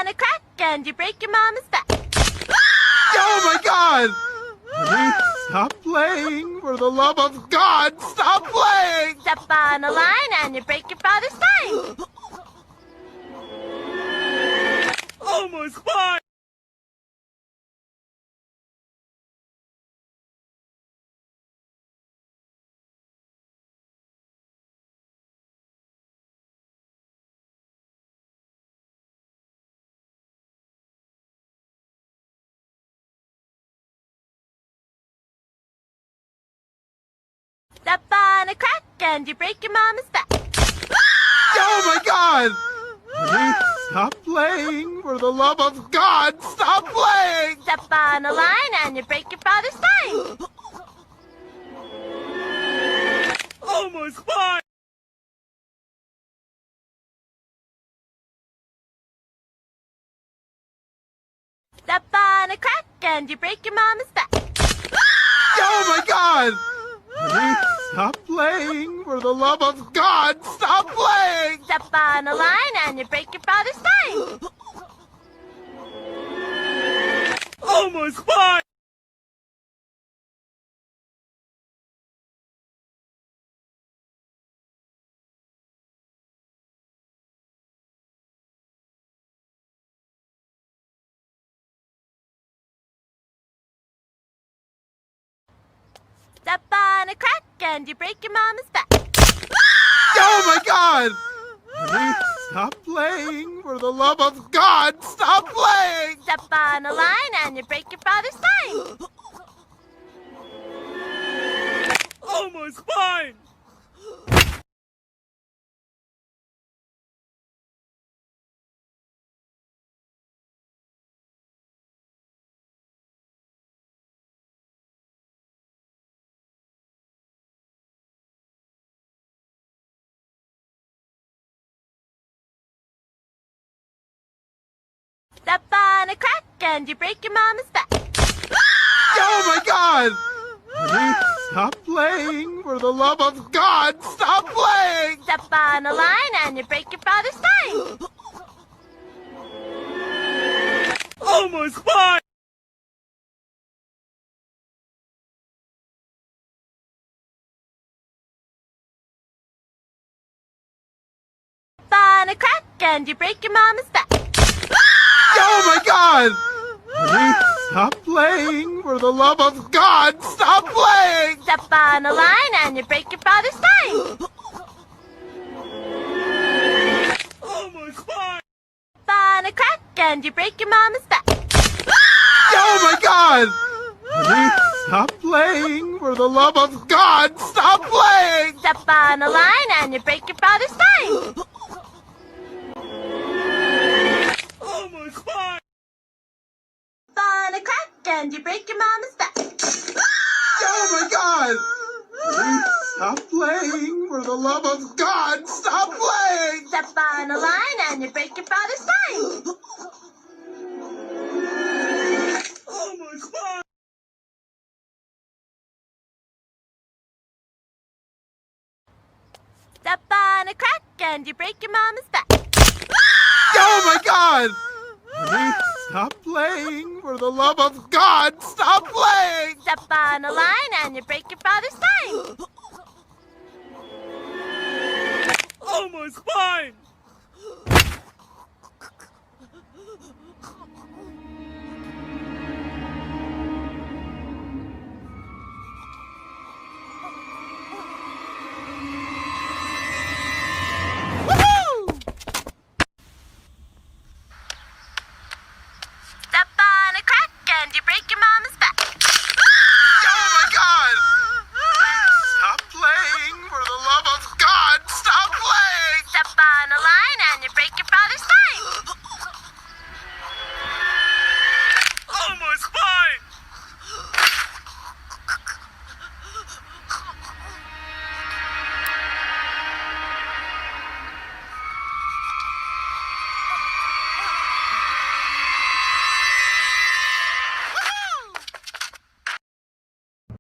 on a crack and you break your mama's back. Oh my God! Honey, stop playing! For the love of God, stop playing! Step on a line and you break your father's spine. Oh, my spine! Step on a crack and you break your mama's back. Oh my God! Honey, stop playing! For the love of God, stop playing! Step on a line and you break your father's spine. Oh, my spine! Step on a crack and you break your mama's back. Oh my God! Honey, stop playing! For the love of God, stop playing! Step on a line and you break your father's spine. Oh, my spine! Step on a crack and you break your mama's back. Oh my God! Honey, stop playing! For the love of God, stop playing! Step on a line and you break your father's spine. Oh, my spine! Step on a crack and you break your mama's back. Oh my God! Honey, stop playing! For the love of God, stop playing! Step on a line and you break your father's spine. Oh, my spine! Step on a crack and you break your mama's back. Oh my God! Honey, stop playing! For the love of God, stop playing! Step on a line and you break your father's spine. Oh, my spine! Step on a crack and you break your mama's back. Oh my God! Honey, stop playing! For the love of God, stop playing! Step on a line and you break your father's spine. Oh, my spine! Step on a crack and you break your mama's back. Oh my God! Honey, stop playing! For the love of God, stop playing! Step on a line and you break your father's spine. Oh, my spine! Step on a crack and you break your mama's back. Oh my God! Honey, stop playing! For the love of God, stop playing! Step on a line and you break your father's spine. Oh, my spine!